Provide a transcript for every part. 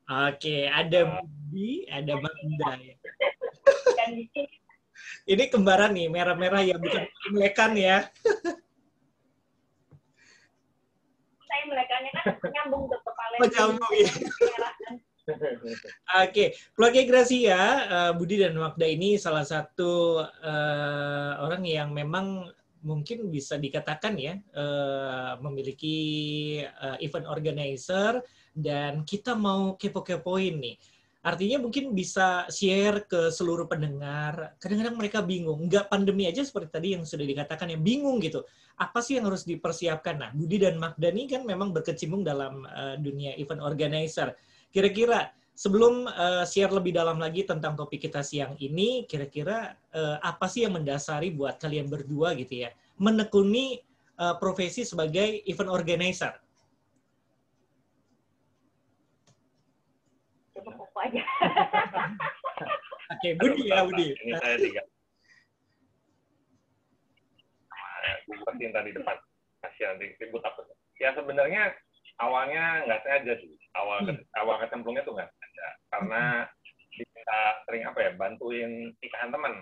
Oke, ada Budi, ada Magda ya. Ini kembaran nih, merah-merah ya, bukan melekan ya. Saya melekannya kan nyambung ke kepala. Oh, nyambung ya. Oke, keluarga Gracia, Budi dan Magda ini salah satu orang yang memang mungkin bisa dikatakan ya memiliki event organizer, dan kita mau kepo-kepoin nih. Artinya mungkin bisa share ke seluruh pendengar. Kadang-kadang mereka bingung, nggak pandemi aja seperti tadi yang sudah dikatakan, yang bingung gitu. Apa sih yang harus dipersiapkan? Nah, Budi dan Magda ini kan memang berkecimpung dalam dunia event organizer. Kira-kira sebelum share lebih dalam lagi tentang topik kita siang ini, kira-kira apa sih yang mendasari buat kalian berdua gitu ya, menekuni profesi sebagai event organizer? Aja. Oke, Budi ya, Budi. Ini saya tiga. Buatin tadi depan. Kasihan ribut apa? Ya sebenarnya awalnya nggak sengaja sih. Awal kecemplungnya tuh nggak sengaja. Karena kita sering bantuin nikahan teman.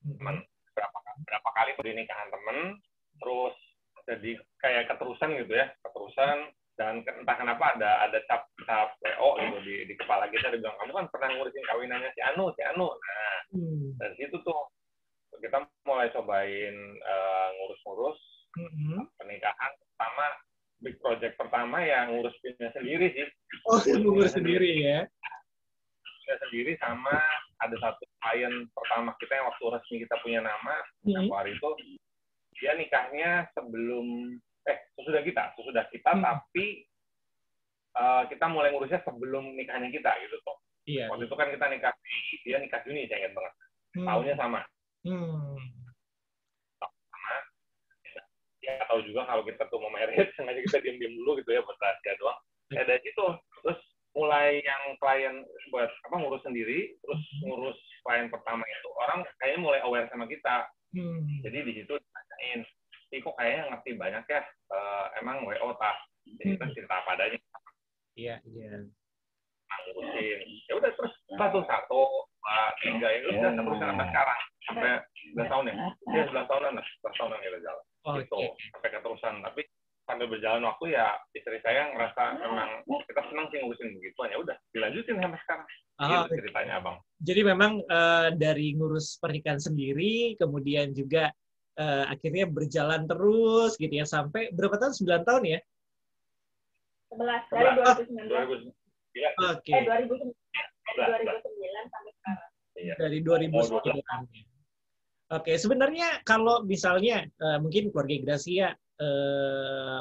Teman berapa kali tuh di nikahan teman, terus jadi kayak keterusan gitu ya, dan entah kenapa ada cap WO gitu di kepala kita, dia bilang, kamu kan pernah ngurusin kawinannya si Anu. Nah, dari situ tuh kita mulai cobain ngurus-ngurus pernikahan. Pertama, big project pertama yang ngurus pinnya sendiri sih. Oh, ngurus sendiri ya? Sendiri, sama ada satu klien pertama kita yang waktu resmi kita punya nama, hari itu dia nikahnya sesudah kita, tapi kita mulai ngurusnya sebelum nikahnya kita gitu toh. Iya. Waktu itu kan kita dia nikah Juni, saya ingat banget. Tahunnya sama. Sama. Ya tahu juga kalau kita tuh mau merit, sengaja kita diam-diam dulu gitu ya, buat rahasia doang. Dari situ terus mulai yang klien buat ngurus sendiri, terus ngurus klien pertama itu orang kayaknya mulai aware sama kita. Jadi di situ ditanyain, kok kayaknya ngerti banyak ya, emang WO tah. Jadi kita cerita apa adanya. Iya. Ngurusin. Ya udah terus satu, 2, 3 ya udah terus sampai sekarang. Sampai 11 tahun ya. Iya 11 tahunan kita jalan. Gitu. Sampai keterusan. Tapi sambil berjalan waktu ya istri saya ngerasa memang kita senang sih ngurusin begituan, ya udah dilanjutin sampai sekarang. Gitu ceritanya Abang. Jadi memang dari ngurus pernikahan sendiri, kemudian juga akhirnya berjalan terus gitu ya, sampai berapa tahun? 9 tahun ya? 11 dari 2019. Oke. 2009 sampai sekarang. Iya. Dari 2009. Oke, sebenarnya kalau misalnya mungkin keluarga Gracia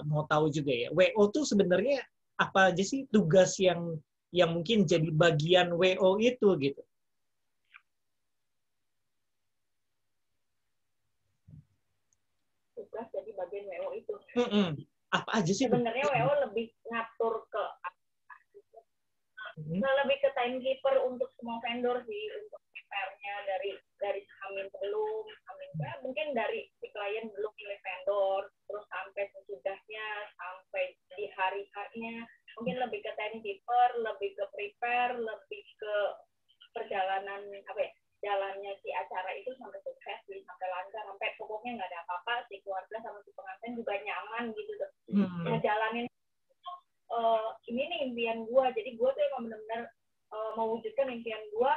mau tahu juga ya, WO tuh sebenarnya apa aja sih tugas yang mungkin jadi bagian WO itu gitu? Tugas jadi bagian WO itu. Apa aja sih? Sebenarnya WO lebih ngatur ke lebih ke timekeeper untuk semua vendor sih, untuk prepare-nya dari Hamin belum, mungkin dari si klien belum pilih vendor, terus sampai sesudahnya, sampai di hari H-nya, mungkin lebih ke timekeeper, lebih ke prepare, lebih ke perjalanan jalannya si acara itu sampai sukses, sampai lancar, sampai pokoknya nggak ada apa-apa, si keluarga sama si pengantin juga nyaman gitu tuh. Ngejalanin ini nih impian gue, jadi gue tuh emang benar-benar mewujudkan impian gue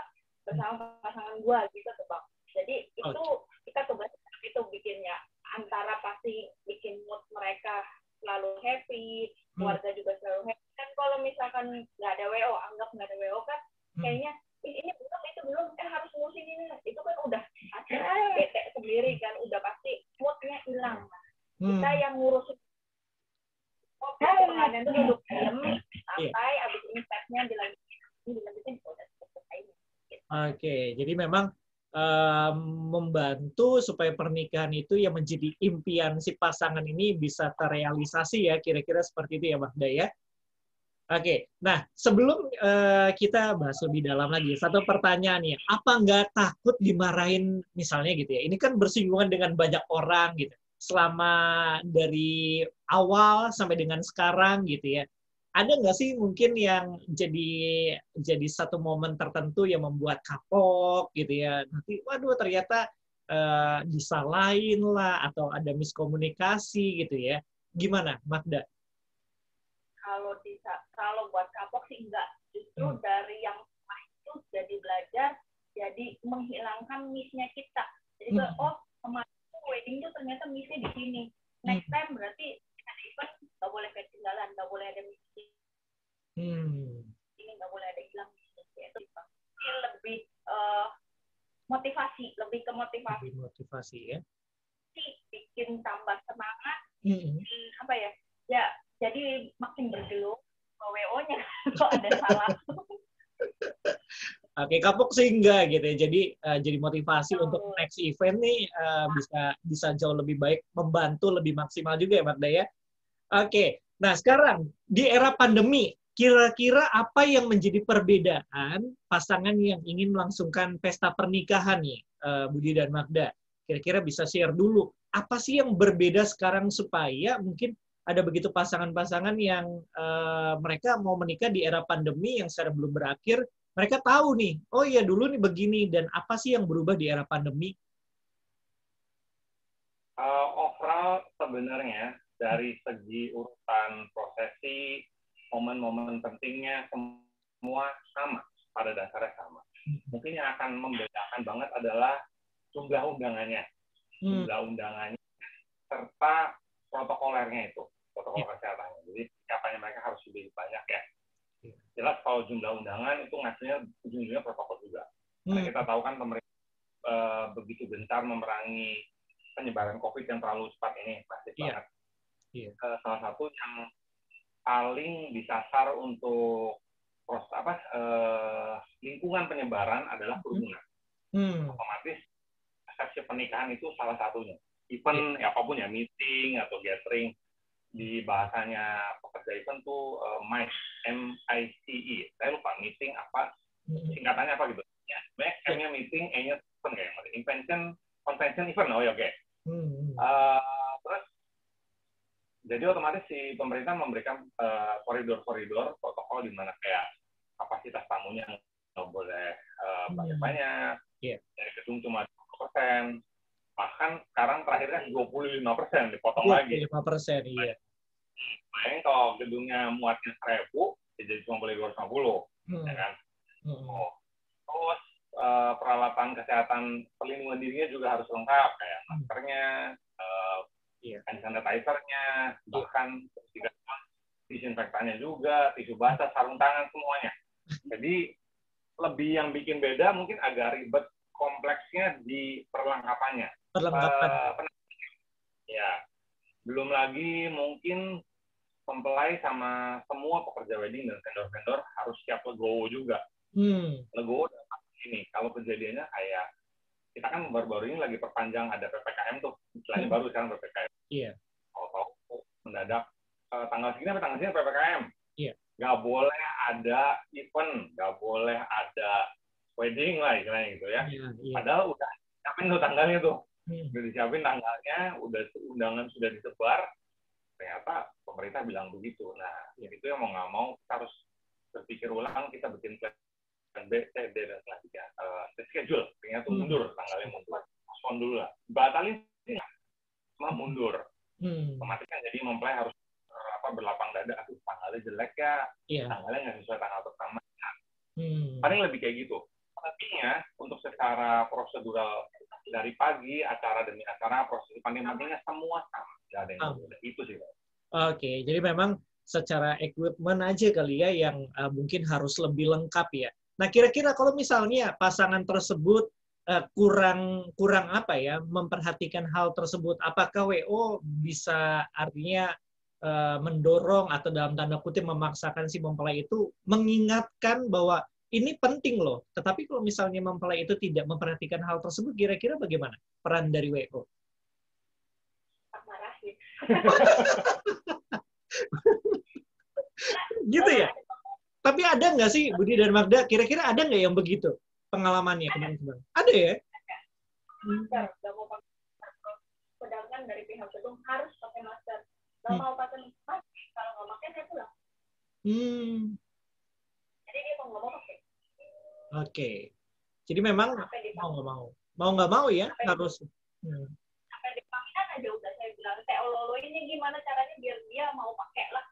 bersama pasangan gue gitu tuh Bang. Jadi itu kita tugas itu bikinnya, antara pasti bikin mood mereka selalu happy, keluarga juga selalu happy. Kan kalau misalkan nggak ada WO, anggap nggak ada WO kan kayaknya ini belum, itu belum, harus ngurusin ini, itu kan udah pasti bete sendiri kan, udah pasti moodnya hilang. Kita yang ngurusin pengadaan itu duduk diam sampai abis ini stepnya dilanjutin udah selesai. Oke, jadi memang membantu supaya pernikahan itu yang menjadi impian si pasangan ini bisa terrealisasi ya, kira-kira seperti itu ya Magda ya. Oke, nah sebelum kita bahas lebih dalam lagi, satu pertanyaan ya, apa nggak takut dimarahin misalnya gitu ya, ini kan bersinggungan dengan banyak orang gitu. selama dari awal sampai dengan sekarang gitu ya. Ada nggak sih mungkin yang jadi satu momen tertentu yang membuat kapok gitu ya? Nanti, waduh ternyata disalahin lah atau ada miskomunikasi gitu ya. Gimana, Magda? Kalau buat kapok sih enggak. Justru dari yang rumah itu jadi belajar, jadi menghilangkan miss-nya kita. Jadi kemarin wedding tuh ternyata miss-nya di sini. Next time berarti ada event nggak boleh ketinggalan, nggak boleh ada miss. Ini nggak boleh ada hilang miss-nya. Itu lebih motivasi, lebih ke motivasi. Lebih motivasi ya. Bikin tambah semangat. Apa ya? Ya, jadi makin bergelut WO-nya kalau ada salah. Oke, kapok sih enggak gitu ya. Jadi motivasi untuk next event nih bisa jauh lebih baik, membantu lebih maksimal juga ya, Magda ya. Oke, nah sekarang di era pandemi, kira-kira apa yang menjadi perbedaan pasangan yang ingin melangsungkan pesta pernikahan nih, Budi dan Magda? Kira-kira bisa share dulu, apa sih yang berbeda sekarang supaya mungkin ada begitu pasangan-pasangan yang mereka mau menikah di era pandemi yang sekarang belum berakhir, mereka tahu nih, oh iya dulu nih begini, dan apa sih yang berubah di era pandemi? Overall sebenarnya dari segi urutan prosesi, momen-momen pentingnya semua sama, pada dasarnya sama. Mungkin yang akan membedakan banget adalah jumlah undangannya, serta protokolernya itu, protokol kesehatannya. Jadi siapanya mereka harus lebih banyak ya. Jelas kalau jumlah undangan itu ngasihnya ujung-ujungnya protokol juga. Karena kita tahu kan pemerintah begitu gencar memerangi penyebaran COVID yang terlalu cepat ini, masif banget. Salah satu yang paling disasar untuk lingkungan penyebaran adalah kerumunan. Otomatis resepsi pernikahan itu salah satunya. Event apapun ya, meeting atau gathering, di bahasanya pekerja event tuh MICE. Saya lupa meeting apa, singkatannya apa gitu. Ya, M-nya meeting, E-nya event kayak convention event. Oh ya, oke. Terus jadi otomatis si pemerintah memberikan koridor-koridor protokol di mana kayak kapasitas tamunya nggak boleh banyak-banyak, dari gedung cuma 20%, bahkan sekarang terakhirnya 25% dipotong lagi. 25%, iya. Bayangin kalau gedungnya muatnya 1.000, jadi cuma boleh 250, ya kan? Terus peralatan kesehatan perlindungan dirinya juga harus lengkap, kayak maskernya, hand sanitizer-nya, bahkan disinfektannya juga, tisu basah, sarung tangan, semuanya. Jadi lebih yang bikin beda mungkin agak ribet, kompleksnya di perlengkapannya. Ya, belum lagi mungkin mempelai sama semua pekerja wedding dan vendor-vendor harus siap legowo juga. Legowo dalam ini, kalau kejadiannya kayak kita kan baru-baru ini lagi perpanjang ada PPKM tuh, istilahnya baru sekarang PPKM. Kalau mendadak tanggal segini sampai tanggal segini PPKM. Nggak boleh ada event, nggak boleh ada wedding lah istilahnya gitu ya. Padahal udah siapin tuh tanggalnya tuh. Udah disiapin tanggalnya, undangan sudah disebar, ternyata pemerintah bilang begitu. Nah, itu yang mau nggak mau kita harus berpikir ulang, kita bikin plan B, C, D, dan selanjutnya. Schedule, ternyata mundur, tanggalnya mundur. Postpone dulu lah. Batalin sih, cuma mundur. Otomatis kan jadi mempelai harus berlapang dada, aduh tanggalnya jelek ya, tanggalnya nggak sesuai tanggal pertama. Paling lebih kayak gitu. Artinya, untuk secara prosedural dari pagi, acara demi acara, proses penting-pentingnya semua sama. Nggak ada yang berbeda. Itu sih. Oke, jadi memang secara equipment aja kali ya yang mungkin harus lebih lengkap ya. Nah, kira-kira kalau misalnya pasangan tersebut kurang apa ya, memperhatikan hal tersebut, apakah WO bisa artinya mendorong atau dalam tanda kutip memaksakan si mempelai itu mengingatkan bahwa ini penting loh. Tetapi kalau misalnya mempelai itu tidak memperhatikan hal tersebut, kira-kira bagaimana peran dari WO? Marahin. Gitu ya? Tapi ada nggak sih, Budi dan Magda, kira-kira ada nggak yang begitu pengalamannya kemarin-kemarin? Ada ya? Sedangkan dari pihak Hmm. Jadi dia mau nggak mau pakai. Oke. Jadi memang mau nggak mau ya harus. Sampai di pelaminan aja udah saya bilang, teh olo ini gimana caranya biar dia mau pakai lah.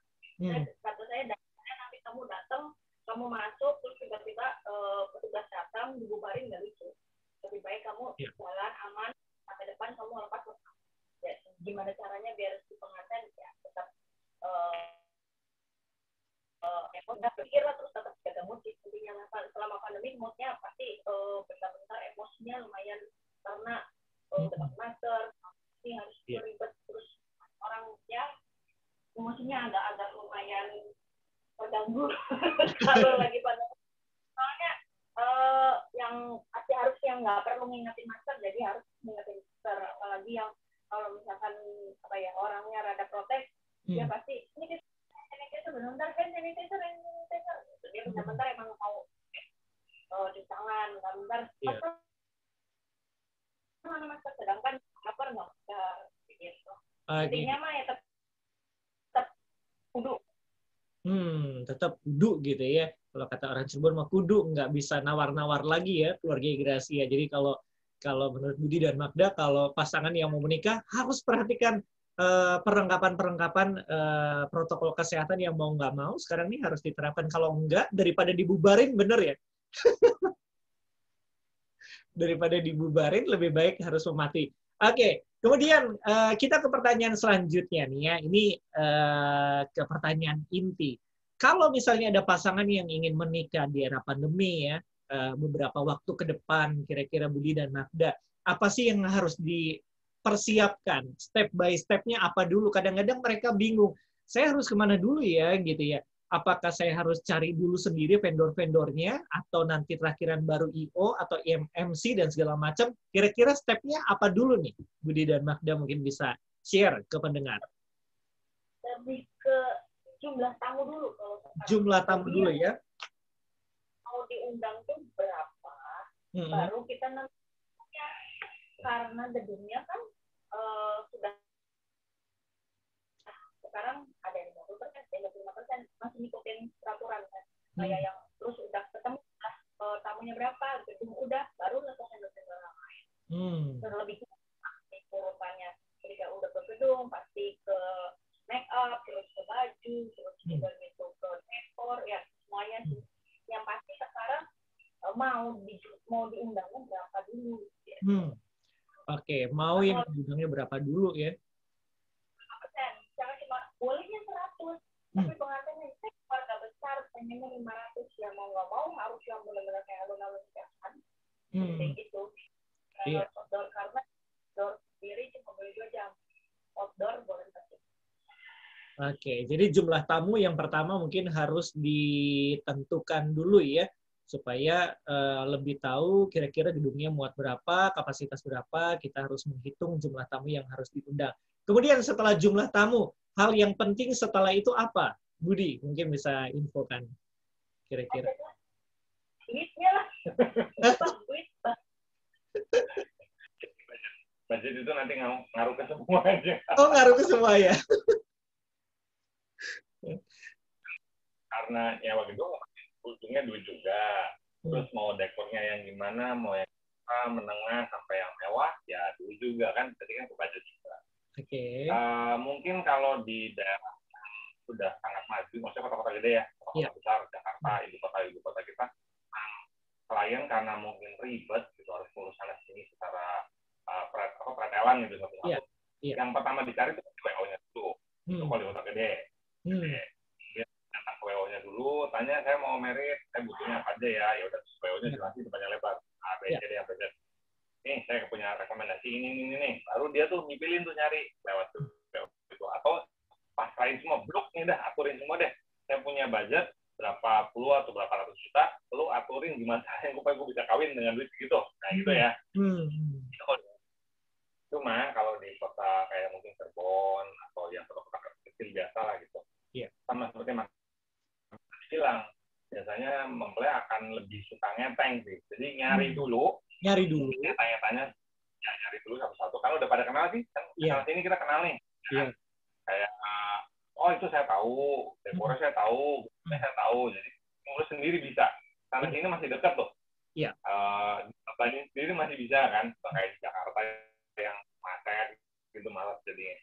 Kata saya, nanti kamu datang, kamu masuk, terus tiba-tiba petugas datang, dibubarin, nggak lucu. Lebih baik kamu jalan aman, sampai depan kamu lepas. Ya, gimana caranya biar si pengantin ya tetap udah pikir lah, terus tetap jaga mood. Intinya selama pandemi moodnya pasti bentar-bentar emosinya lumayan, karena dapat masker, ini harus ribet, terus orang ya emosinya agak lumayan terganggu kalau lagi pada. Soalnya yang harus yang nggak perlu ngingetin masker, jadi harus ngingetin masker. Apalagi yang kalau misalkan orangnya rada protes, dia pasti ini sanitizer bentar, sanitizer. Dia bentar emang mau cuci tangan, bentar. Mana masker, sedangkan lapar nggak masker gitu. Intinya mah ya tetap kudu. Tetap kudu gitu ya. Kalau kata orang Cirebon mah kudu, nggak bisa nawar-nawar lagi ya keluarga Gracia. Jadi kalau menurut Budi dan Magda, kalau pasangan yang mau menikah harus perhatikan perlengkapan protokol kesehatan yang mau nggak mau sekarang ini harus diterapkan. Kalau enggak, daripada dibubarin, bener ya? Daripada dibubarin, lebih baik harus memati. Oke, kemudian kita ke pertanyaan selanjutnya nih ya. Ini ke pertanyaan inti. Kalau misalnya ada pasangan yang ingin menikah di era pandemi ya, beberapa waktu ke depan, kira-kira Budi dan Magda, apa sih yang harus dipersiapkan? Step by step-nya apa dulu? Kadang-kadang mereka bingung. Saya harus kemana dulu ya, gitu ya. Apakah saya harus cari dulu sendiri vendor-vendornya, atau nanti terakhiran baru I.O. atau MC dan segala macam? Kira-kira step-nya apa dulu nih? Budi dan Magda mungkin bisa share ke pendengar. Lebih ke jumlah tamu dulu. Kalau jumlah tamu dulu ya. Mau diundang tuh berapa? Baru kita nantinya, karena gedungnya kan sudah sekarang ada yang 50%, 55%, masih ngikutin peraturan kan. Kayak yang terus udah ketemu tamunya berapa, gedung udah, baru selesai orang lain. Terlebih pasti urutannya, ketika udah ke gedung pasti ke make up, terus ke baju, terus juga gitu ke dekor, ya semuanya sih. Yang pasti sekarang mau diundangnya berapa dulu? Ya. Oke, mau yang diundangnya berapa dulu ya? Jangan cuma bolehnya 100, tapi pengantinnya keluarga besar pengennya 500, ya mau nggak mau harus yang benar-benar kayak alun-alun kan. Kayak gitu. Outdoor, karena outdoor sendiri cuma boleh 2 jam. Outdoor boleh 4 jam. Oke, jadi jumlah tamu yang pertama mungkin harus ditentukan dulu ya, supaya lebih tahu kira-kira gedungnya muat berapa, kapasitas berapa, kita harus menghitung jumlah tamu yang harus diundang. Kemudian setelah jumlah tamu, hal yang penting setelah itu apa? Budi, mungkin bisa infokan kira-kira. Duitnya lah. Duit. Budget itu nanti ngaruh ke semuanya. Oh, ngaruh ke semua ya? Karena ya waktu itu ujungnya duit juga. Terus mau dekornya yang gimana, mau yang menengah sampai yang mewah, ya duit juga kan. Jadi kan ke budget juga. Oke. Mungkin kalau di daerah yang sudah sangat maju, maksudnya kota-kota gede ya, kota-kota besar, Jakarta, ibu kota kita, klien karena mungkin ribet gitu harus ngurus sana sini secara pretelan gitu satu-satu. Yang pertama dicari itu WO-nya dulu. Itu kalau di kota gede. Dia datang ke WO-nya dulu, tanya saya mau merit, saya butuhnya apa aja ya, ya udah WO-nya jelasin depannya lebar. A, B, C, D, A, B, C. Nih saya punya rekomendasi ini nih, baru dia tuh ngipilin tuh nyari lewat tuh itu, atau pas klien semua blok nih dah aturin semua deh, saya punya budget berapa puluh atau berapa ratus juta, lu aturin gimana yang supaya gue bisa kawin dengan duit gitu, nah gitu ya. Cuma kalau di kota kayak mungkin Cirebon atau yang kota-kota kecil biasa lah gitu, sama seperti Mas bilang, biasanya mempelai akan lebih suka ngeteng sih, jadi nyari dulu, tanya-tanya, ya nyari dulu satu-satu. Kalau udah pada kenal sih, kan kenal sini kita kenal nih. Kayak, itu saya tahu, dekornya saya tahu, saya tahu, jadi ngurus sendiri bisa. Sana sini masih dekat tuh. Iya. Apanya sendiri masih bisa kan, kayak di Jakarta yang macet gitu malah jadinya.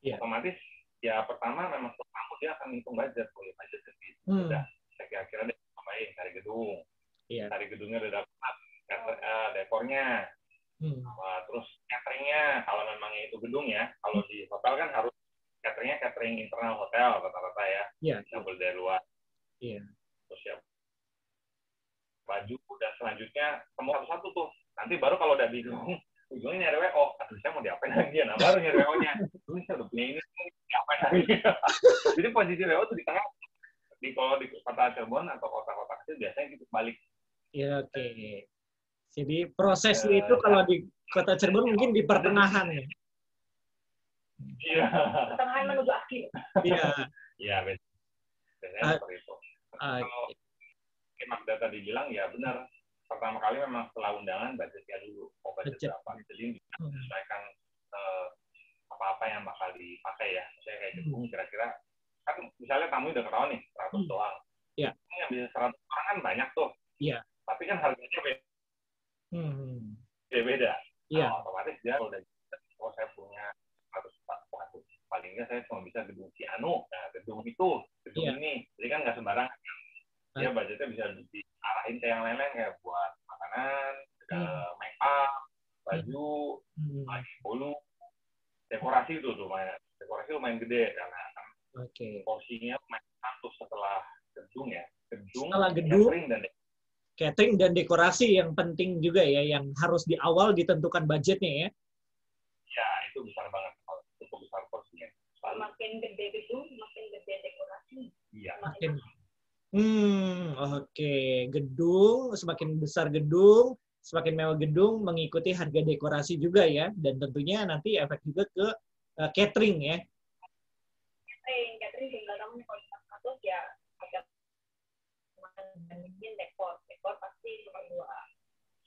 Iya. Otomatis ya pertama memang kamu dia akan ngitung budget, budget sendiri. Udah, saya kira-kira deh tambahin cari gedung. Iya. Cari gedungnya udah dapat, dekornya. Terus cateringnya, kalau memangnya itu gedung ya, kalau di hotel kan harus cateringnya catering internal hotel rata-rata ya, nggak boleh dari luar. Iya. Terus ya baju dan selanjutnya semua satu-satu tuh. Nanti baru kalau udah bingung, ujungnya nyari WO. Aduh, saya mau diapain lagi ya? Nah, baru nyari WO-nya. Dulu saya udah punya ini, diapain lagi? Jadi posisi WO tuh di tengah. Kalau di kota Cirebon atau kota-kota kecil biasanya gitu balik. Ya, oke. Jadi prosesnya itu kalau di kota Cirebon mungkin di pertengahan ya. Iya. Pertengahan menuju akhir. Iya. Iya, biasanya seperti itu. Kalau Magda tadi bilang, ya benar. Pertama kali memang setelah undangan, budgetnya dulu. Mau budget berapa. Jadi menyesuaikan apa-apa yang bakal dipakai ya. Misalnya kayak gedung, kira-kira. Kan misalnya tamu udah ketahuan nih, 100 doang. Iya. Ini yang bisa 100 orang kan banyak tuh. Iya. Tapi kan harganya beda. Iya. Nah, otomatis dia udah, saya punya 100 paling nggak saya cuma bisa gedung Ciano. Nah, gedung ini. Jadi kan nggak sembarangan. Dia budgetnya bisa diarahin ke yang lain-lain kayak buat makanan, make up, baju, bolu, dekorasi itu lumayan. Dekorasi lumayan gede karena porsinya lumayan satu setelah gedung ya. Setelah gedung, catering dan dekorasi yang penting juga ya, yang harus di awal ditentukan budgetnya ya. Ya, itu besar banget. Cukup besar porsinya. Makin gede gedung, makin gede dekorasi. Iya. Oke. Gedung, semakin besar gedung, semakin mewah gedung, mengikuti harga dekorasi juga ya. Dan tentunya nanti efek juga ke catering ya. Catering tinggal kamu kalau satu ya agak bandingin dekor pasti nomor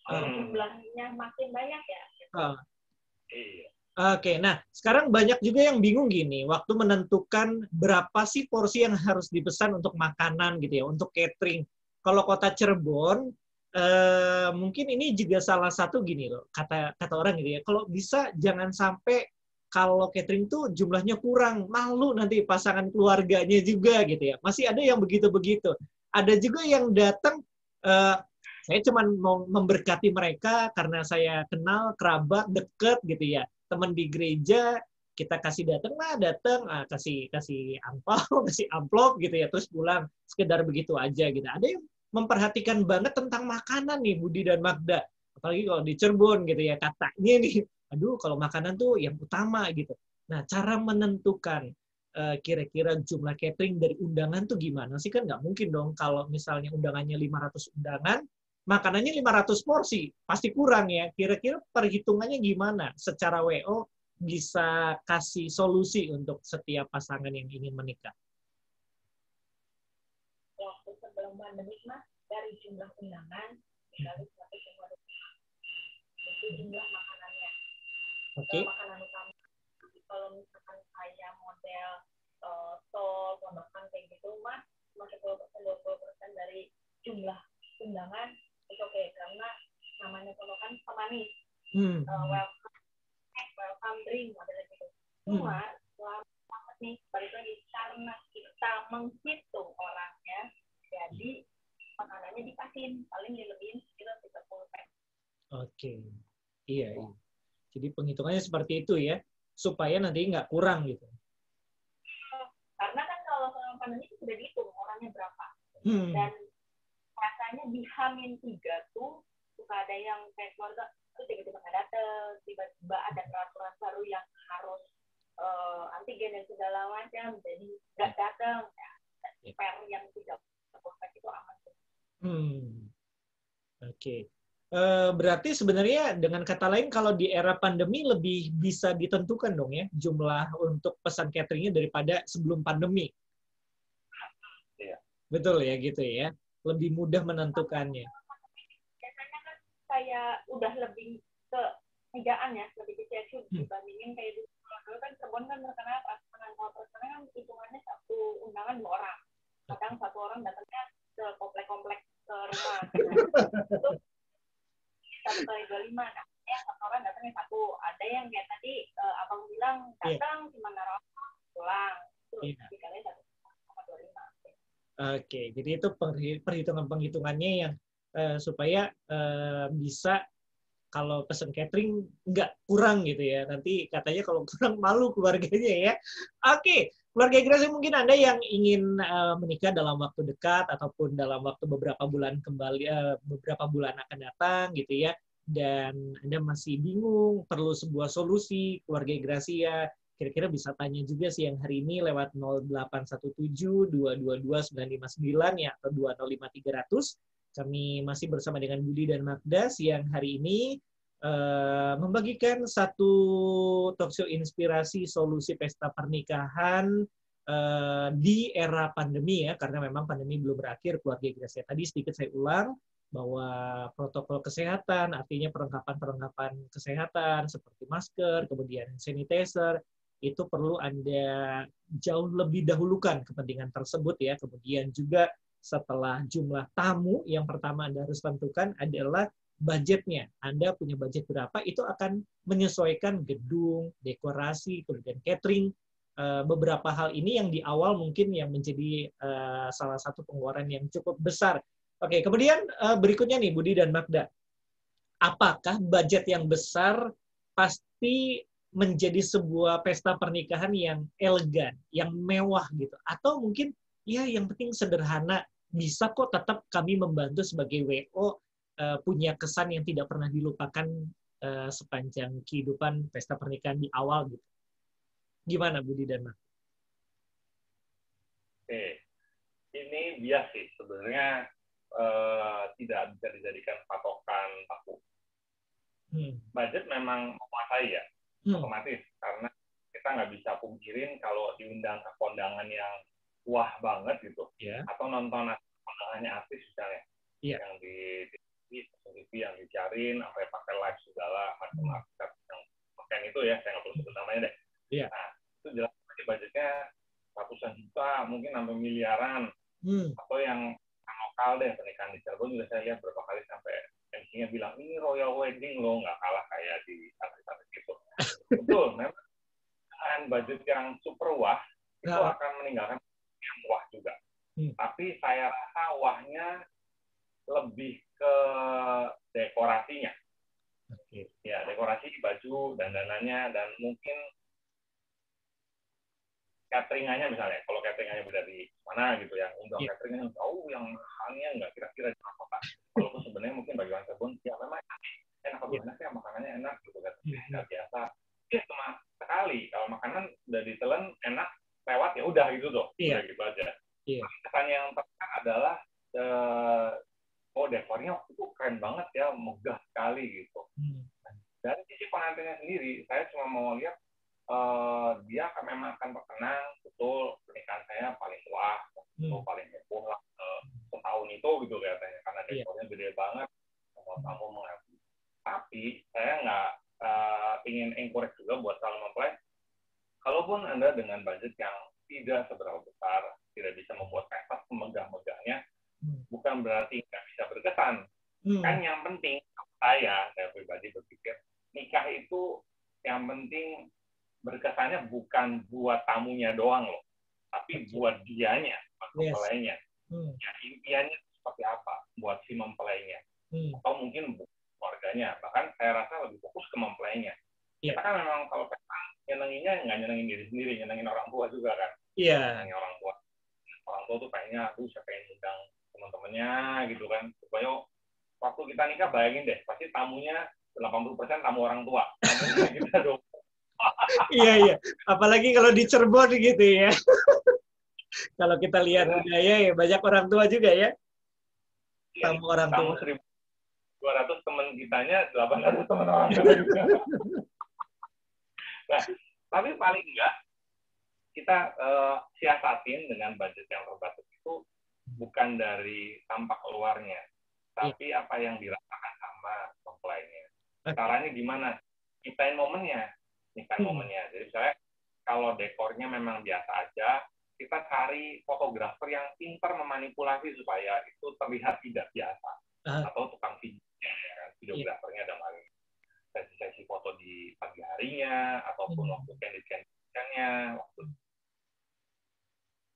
2. Jumlahnya makin banyak ya. Iya. Oke, nah sekarang banyak juga yang bingung gini, waktu menentukan berapa sih porsi yang harus dipesan untuk makanan gitu ya, untuk catering. Kalau kota Cirebon, mungkin ini juga salah satu gini loh, kata orang gitu ya, kalau bisa jangan sampai kalau catering tuh jumlahnya kurang, malu nanti pasangan keluarganya juga gitu ya. Masih ada yang begitu-begitu. Ada juga yang datang, saya cuma mau memberkati mereka karena saya kenal, kerabat, deket gitu ya. Teman di gereja, kita kasih datang, kasih angpau, kasih amplop gitu ya, terus pulang, sekedar begitu aja gitu. Ada yang memperhatikan banget tentang makanan nih, Budi dan Magda. Apalagi kalau di Cirebon gitu ya, katanya nih, aduh kalau makanan tuh yang utama gitu. Nah, cara menentukan kira-kira jumlah catering dari undangan tuh gimana sih? Kan nggak mungkin dong kalau misalnya undangannya 500 undangan, makanannya 500 porsi, pasti kurang ya. Kira-kira perhitungannya gimana? Secara WO bisa kasih solusi untuk setiap pasangan yang ingin menikah. Waktu sebelum pandemi mah dari jumlah undangan dikali 150 itu jumlah makanannya. Makanan utama. Kalau misalkan saya model stol, makan kayak gitu mah cuma 10% dari jumlah undangan. Itu oke, karena namanya penokan pemanis. Welcome drink, modelnya gitu. Cuma, selama nih, balik lagi, karena kita menghitung orangnya, jadi makanannya dikasihin, paling dilebihin sekitar 30%. Oke. Iya. Jadi penghitungannya seperti itu ya, supaya nanti nggak kurang gitu. Karena kan kalau selama pandemi itu sudah dihitung orangnya berapa. Dan rasanya di H-3 tuh suka ada yang kayak keluarga tuh tiba-tiba nggak datang, tiba-tiba ada peraturan baru yang harus antigen dan segala macam, jadi nggak datang. Per yang tidak perfect itu aman. Oke. Berarti sebenarnya dengan kata lain kalau di era pandemi lebih bisa ditentukan dong ya jumlah untuk pesan cateringnya daripada sebelum pandemi. Iya. Betul ya gitu ya. Lebih mudah menentukannya. Biasanya kan kayak udah lebih ke megaan ya, lebih ke CSU dibandingin kayak dulu. Kalau dulu kan Cirebon kan terkenal pesanan, kalau pesanan kan hitungannya Itu 1 kali 25. Nah, yang kantoran datangnya 1. Ada yang kayak tadi abang bilang datang cuma naruh pulang. Itu dikali 1,25. Oke, jadi itu perhitungan-perhitungannya yang supaya bisa kalau pesen catering nggak kurang gitu ya. Nanti katanya kalau kurang malu keluarganya ya. Oke, keluarga Gracia mungkin Anda yang ingin menikah dalam waktu dekat ataupun dalam waktu beberapa bulan beberapa bulan akan datang gitu ya. Dan Anda masih bingung, perlu sebuah solusi keluarga Gracia. Kira-kira bisa tanya juga sih yang hari ini lewat 0817 222 959 ya atau 205300. Kami masih bersama dengan Budi dan Magda siang hari ini membagikan satu talkshow inspirasi solusi pesta pernikahan di era pandemi ya, karena memang pandemi belum berakhir keluarga Gracia. Tadi sedikit saya ulang bahwa protokol kesehatan, artinya perlengkapan-perlengkapan kesehatan seperti masker, kemudian sanitizer, itu perlu Anda jauh lebih dahulukan kepentingan tersebut ya. Kemudian juga setelah jumlah tamu, yang pertama Anda harus tentukan adalah budgetnya. Anda punya budget berapa, itu akan menyesuaikan gedung, dekorasi, kemudian catering. Beberapa hal ini yang di awal mungkin yang menjadi salah satu pengeluaran yang cukup besar. Oke, kemudian berikutnya nih Budi dan Magda. Apakah budget yang besar pasti menjadi sebuah pesta pernikahan yang elegan, yang mewah gitu? Atau mungkin ya yang penting sederhana, bisa kok tetap kami membantu sebagai WO punya kesan yang tidak pernah dilupakan sepanjang kehidupan pesta pernikahan di awal gitu. Gimana Budi dan Mas? Oke, ini bias sih sebenarnya, tidak bisa dijadikan patokan baku. Budget memang menguasai ya, otomatis, karena kita nggak bisa pungkirin kalau diundang ke kondangan yang wah banget gitu, atau nonton kondangannya artis misalnya, yang di TV yang dicariin, sampai pakai live segala macam artis yang pakai itu ya, saya nggak perlu sebut namanya deh. Nah, itu jelas budgetnya ratusan juta, mungkin sampai miliaran, atau yang lokal deh, pernikahan di Cirebon juga saya lihat berapa kali sampai MC-nya bilang ini royal wedding loh, nggak kalah kayak di artis-artis gitu. Betul, memang dengan budget yang super wah itu akan meninggalkan yang wah juga. Tapi saya rasa wahnya lebih ke dekorasinya. Ya, dekorasi baju, dandanannya, dan mungkin cateringannya misalnya. Kalau cateringannya dari mana gitu, yang undang cateringan yang jauh, yang halnya nggak kira-kira di kota. Walaupun sebenarnya mungkin bagi orang Cirebon ya memang enak ya, makanannya enak gitu kan. Nggak biasa. Ya cuma sekali, kalau makanan udah ditelan enak, lewat ya udah gitu tuh. Udah gitu aja. Kesan yang terkesan adalah dekornya itu keren banget ya, megah sekali gitu. Dari sisi pengantinnya sendiri, saya cuma mau lihat dia memang akan berkenang, betul pernikahan saya paling wah, paling heboh lah setahun itu gitu katanya, karena dekornya gede banget, semua tamu mengaku. Tapi saya nggak ingin encourage juga buat calon mempelai, kalaupun Anda dengan budget yang tidak seberapa besar, tidak bisa membuat pesta semegah-megahnya, bukan berarti nggak bisa berkesan. Kan yang penting, saya pribadi berpikir, nikah itu yang penting berkesannya bukan buat tamunya doang loh, tapi buat dianya, buat mempelainya. Ya, impiannya seperti apa buat si mempelainya, atau mungkin keluarganya. Bahkan saya rasa lebih fokus ke mempelainya. Kita kan memang kalau pesta nyenenginnya nggak nyenengin diri sendiri, nyenengin orang tua juga kan. Nyenengin orang tua. Orang tua tuh kayaknya, saya pengen undang teman-temannya gitu kan, supaya waktu kita nikah, bayangin deh, pasti tamunya 80% tamu orang tua. Tamunya kita dong. Iya. Apalagi kalau di Cirebon gitu ya. Kalau kita lihat budaya ya, banyak orang tua juga ya. Tamu orang tua. 1.200 teman kitanya, 800 teman orang tua juga. Nah, tapi paling enggak, kita siasatin dengan budget yang terbatas itu bukan dari tampak luarnya, tapi apa yang dirasakan sama mempelainya. Caranya gimana? Nyiptain momennya. Jadi misalnya kalau dekornya memang biasa aja, kita cari fotografer yang pintar memanipulasi supaya itu terlihat tidak biasa. Atau tukang video, ya kan? Videografernya ada sesi foto di pagi harinya, ataupun waktu candid-candidnya, waktu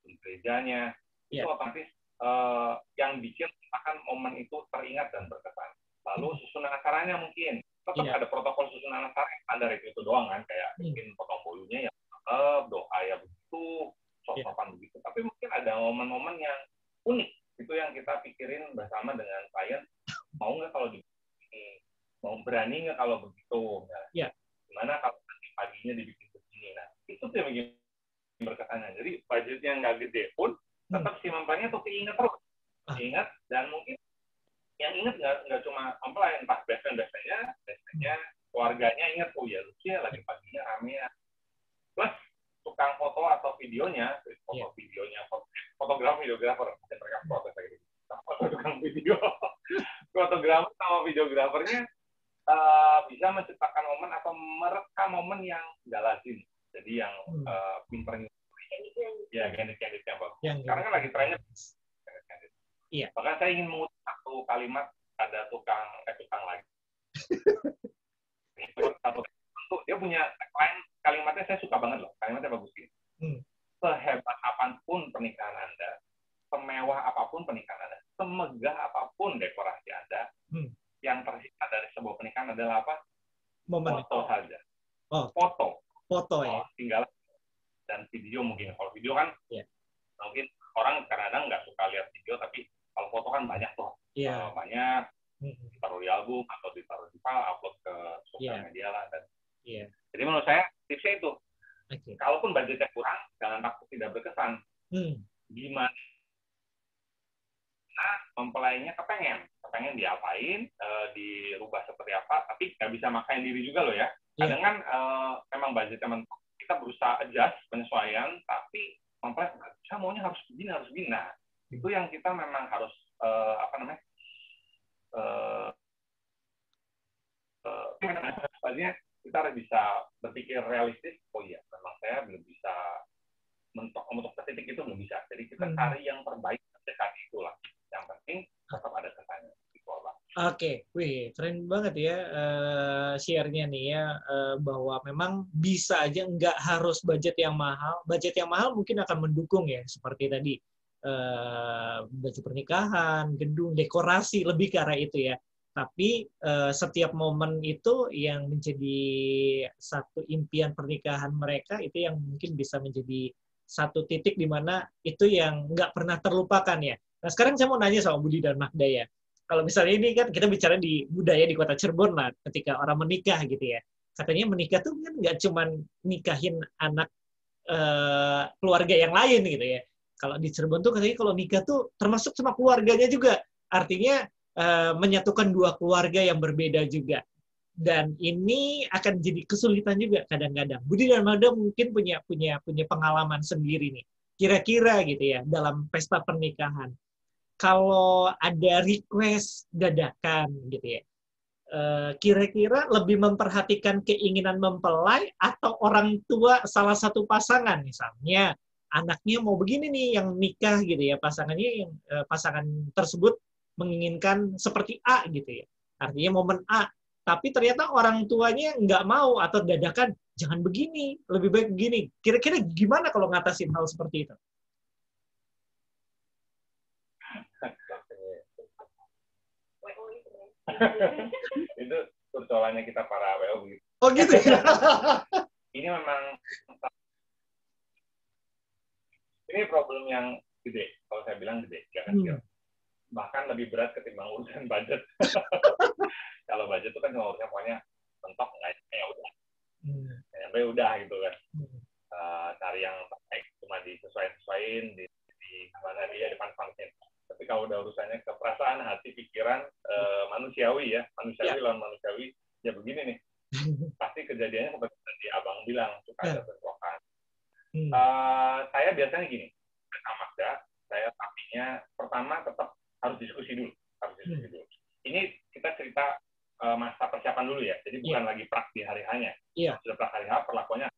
di gerejanya, itu otomatis yang bikin akan momen itu teringat dan berkesan. Lalu susunan acaranya mungkin tetap ada protokol susunan acara yang standar itu doang kan, kayak mungkin potong bolunya yang doa ya begitu, sopan begitu. Tapi mungkin ada momen-momen yang unik itu yang kita pikirin bersama dengan klien, mau nggak kalau di mau berani nggak kalau begitu, nah, gimana kalau nanti paginya dibikin begini. Nah itu tuh yang bikin berkesannya. Jadi budgetnya nggak gede pun tetap si mempelainya tuh keinget terus, ingat, dan mungkin yang ingat nggak cuma mempelai, entah best-friendnya keluarganya ingat, oh ya lucu ya lagi paginya rame ya. Plus tukang foto atau videonya, videografer, mereka protes lagi. Tukang video, fotografer sama videografernya bisa menciptakan momen atau merekam momen yang nggak lazim. Jadi yang pinternya, ya candid yang bagus. Sekarang kan lagi trennya candid. Bahkan saya ingin mengutip satu kalimat, ada tukang lagi. Dia punya tagline, kalimatnya saya suka banget loh, kalimatnya bagus gitu. Sehebat apapun pernikahan Anda, semewah apapun pernikahan Anda, semegah apapun dekorasi Anda, yang tersisa dari sebuah pernikahan adalah apa? Foto saja. Foto ya. Tinggal dan video mungkin. Kalau video kan mungkin orang kadang-kadang nggak suka lihat video, tapi kalau foto kan banyak tuh. Banyak ditaruh di album atau ditaruh di file, upload ke sosial media lah. Dan jadi menurut saya tipsnya itu, kalaupun budgetnya kurang, jangan takut tidak berkesan. Gimana mempelainya kepengen diapain, dirubah seperti apa, tapi nggak bisa maksain diri juga loh ya. Kadang kan memang budgetnya mentok, kita berusaha adjust, penyesuaian, tapi mempelai nggak bisa, maunya harus begini. Nah, itu yang kita memang harus kita harus bisa berpikir realistis. Oh iya, memang saya belum bisa mentok ke titik itu, belum bisa. Jadi kita cari yang terbaik dekat itulah. Yang penting tetap ada kesannya. Oke, wih, keren banget ya share-nya nih ya, bahwa memang bisa aja, nggak harus budget yang mahal. Budget yang mahal mungkin akan mendukung ya, seperti tadi baju pernikahan, gedung, dekorasi, lebih ke arah itu ya. Tapi setiap momen itu yang menjadi satu impian pernikahan mereka, itu yang mungkin bisa menjadi satu titik di mana itu yang nggak pernah terlupakan ya. Nah sekarang saya mau nanya sama Budi dan Magda ya. Kalau misalnya ini kan kita bicara di budaya di Kota Cirebon lah, ketika orang menikah gitu ya. Katanya menikah tuh kan nggak cuma nikahin anak keluarga yang lain gitu ya. Kalau di Cirebon tuh katanya kalau nikah tuh termasuk sama keluarganya juga. Artinya menyatukan dua keluarga yang berbeda juga. Dan ini akan jadi kesulitan juga kadang-kadang. Budi dan Magda mungkin punya pengalaman sendiri nih. Kira-kira gitu ya dalam pesta pernikahan. Kalau ada request dadakan gitu ya, kira-kira lebih memperhatikan keinginan mempelai atau orang tua salah satu pasangan, misalnya anaknya mau begini nih yang nikah gitu ya, pasangan tersebut menginginkan seperti A gitu ya, artinya momen A, tapi ternyata orang tuanya nggak mau atau dadakan jangan begini, lebih baik begini. Kira-kira gimana kalau ngatasin hal seperti itu? Itu persoalannya kita para WO gitu. Oh gitu ya? Ini memang problem yang gede. Kalau saya bilang gede, gak kecil. Bahkan lebih berat ketimbang urusan budget. Kalau budget itu kan cuma urusan pokoknya mentok nggak ya udah. Sampai udah gitu kan. Cari yang terbaik cuma disesuaiin di mana dia depan function. Tapi kalau udah urusannya ke perasaan, hati, pikiran, manusiawi ya, lawan manusiawi, ya begini nih. Pasti kejadiannya seperti tadi Abang bilang, suka ada bentrokan. Saya biasanya gini, sama Magda, saya tapinya pertama tetap harus diskusi dulu. Ini kita cerita masa persiapan dulu ya, jadi bukan lagi prak di hari hanya. Sudah prak hari H, perlakuannya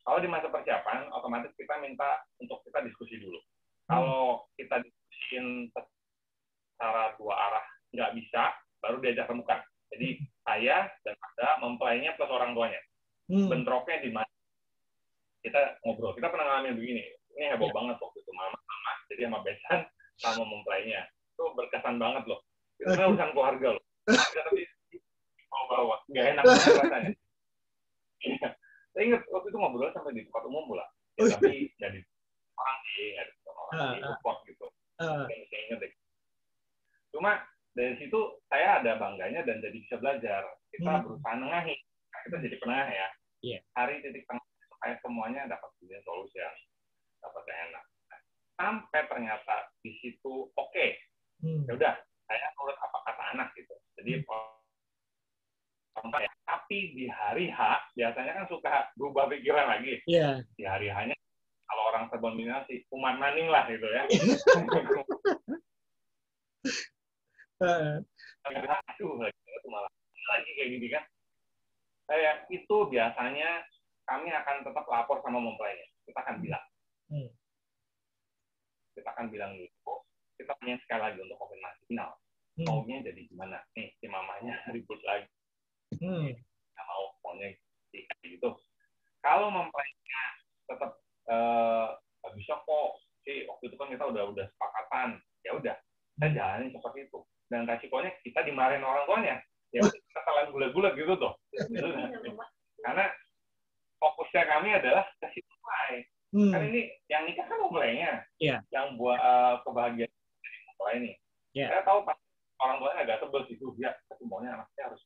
Kalau di masa persiapan, otomatis kita minta untuk kita diskusi dulu. Kalau kita diskusiin secara dua arah nggak bisa, baru diajak remukan. Jadi saya dan Magda mempelainya plus orang tuanya. Bentroknya di mana? Kita ngobrol. Kita pernah ngalamin begini. Ini heboh banget waktu itu. Mama, jadi sama besan, sama mempelainya. Itu berkesan banget loh. Itu urusan keluarga loh. Kita tapi bawa nggak enak banget rasanya. Saya ingat waktu itu ngobrol sampai di tempat umum pula. Ya, tapi jadi orang sih, nggak ada orang di support gitu. Saya ingat deh. Cuma dari situ saya ada bangganya dan jadi bisa belajar. Kita berusaha nengahi. Nah, kita jadi penengah ya. Cari titik tengah supaya semuanya dapat solusi yang dapat yang enak. Nah, sampai ternyata di situ oke. Ya udah, saya nurut apa kata anak gitu. Jadi tapi di hari H biasanya kan suka berubah pikiran lagi. Di hari H-nya kalau orang terdominasi umat maning lah gitu ya. Aduh, itu malah lagi kayak gini kan. Itu biasanya kami akan tetap lapor sama mempelainya. Kita akan bilang. Kita akan bilang gitu. Kita tanya sekali lagi untuk konfirmasi final. Maunya jadi gimana? Nih, si mamanya ribut lagi. Nggak mau, maunya gitu. Kalau mempelainya tetap nggak bisa kok. Sih, waktu itu kan kita udah sepakatan. Ya udah, kita jalanin seperti itu. Dan resikonya kita dimarahin orang tuanya. Ya kita telan bulat-bulat gitu tuh. Karena fokusnya kami adalah ke situ. Kan ini yang nikah kan mempelainya. Yang buat kebahagiaan mempelai ini. Saya tahu pas orang tuanya agak sebel situ. Ya, tapi maunya anaknya harus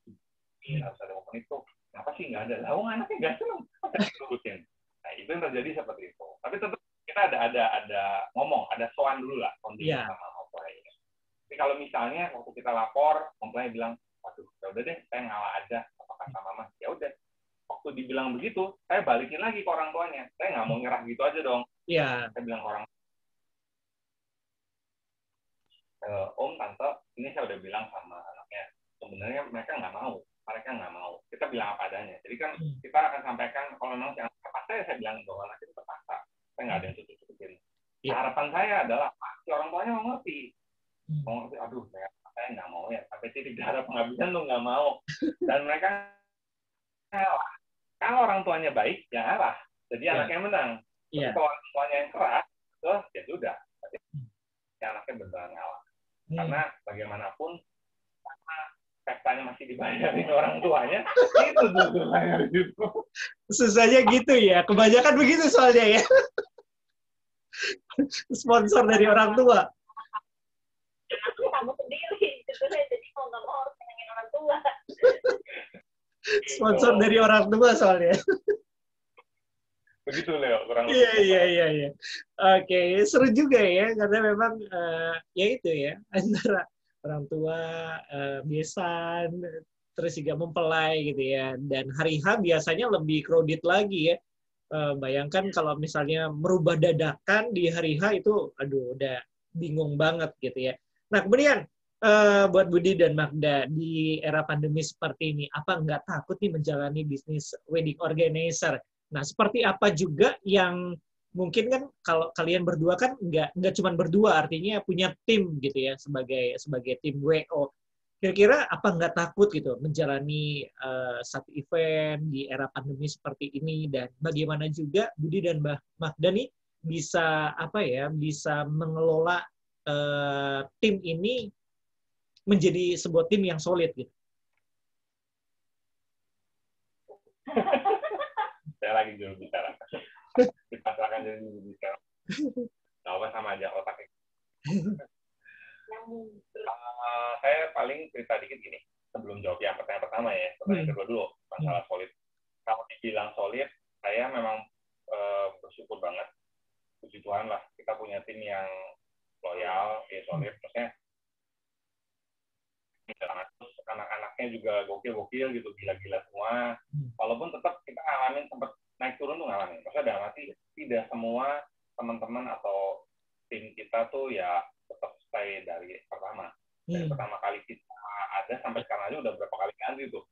harus ada momen itu. Kenapa sih nggak ada? Lah, anaknya nggak seneng. Terusin. Nah, itu yang terjadi seperti itu. Tapi tetap kita ada ngomong, ada soan dulu lah kondisi sama mempelai. Tapi kalau misalnya waktu kita lapor, mempelai bilang, waduh, ya udah deh, saya ngalah aja, apa kata mama. Ya udah. Waktu dibilang begitu, saya balikin lagi ke orang tuanya. Saya nggak mau nyerah gitu aja dong. Saya bilang ke orang, Om, Tante, ini saya udah bilang sama anaknya. Sebenarnya mereka nggak mau. Kita bilang apa adanya. Jadi kan kita akan sampaikan, kalau memang yang terpaksa, saya bilang bahwa anak itu terpaksa. Saya nggak ada yang tutup-tutupin. Harapan saya adalah, pasti orang tuanya mau ngerti. Aduh, saya nggak mau ya. Sampai titik darah penghabisan tuh nggak mau. Dan mereka ngalah. Kalau orang tuanya baik, ya ngalah. Jadi anaknya menang. Tapi kalau orang tuanya yang keras, ya sudah. Anaknya beneran ngalah. Karena bagaimanapun, karena pestanya masih dibayarin orang tuanya, itu susahnya di situ. Susahnya gitu ya. Kebanyakan begitu soalnya ya. Sponsor dari orang tua. Kamu sendiri. Jadi mau nggak mau harus pengen orang tua. Sponsor dari orang tua soalnya. Begitu Leo, kurang lebih. Iya. Oke, seru juga ya karena memang ya itu ya antara orang tua, besan, terus juga mempelai gitu ya. Dan hari H biasanya lebih crowded lagi ya. Bayangkan kalau misalnya merubah dadakan di hari H itu, aduh udah bingung banget gitu ya. Nah kemudian buat Budi dan Magda di era pandemi seperti ini, apa nggak takut nih menjalani bisnis wedding organizer? Nah, seperti apa juga yang mungkin kan kalau kalian berdua kan nggak cuma berdua, artinya punya tim gitu ya sebagai tim WO. Kira-kira apa nggak takut gitu menjalani satu event di era pandemi seperti ini dan bagaimana juga Budi dan Magda nih bisa bisa mengelola tim ini menjadi sebuah tim yang solid gitu. Saya lagi juru bicara. Dipasrahkan jadi juru bicara. Nggak apa sama aja otaknya. Saya paling cerita dikit gini. Sebelum jawab yang pertanyaan pertama ya. Pertanyaan kedua dulu. Masalah solid. Kalau dibilang solid, saya memang bersyukur banget. Puji Tuhan lah. Kita punya tim yang loyal, solid. Maksudnya terus anak-anaknya juga gokil-gokil gitu, gila-gila semua. Walaupun tetap kita ngalamin sempat naik turun tuh ngalamin. Maksudnya dalam arti tidak semua teman-teman atau tim kita tuh ya tetap stay dari pertama. Dari pertama kali kita ada sampai sekarang aja udah berapa kali ganti tuh.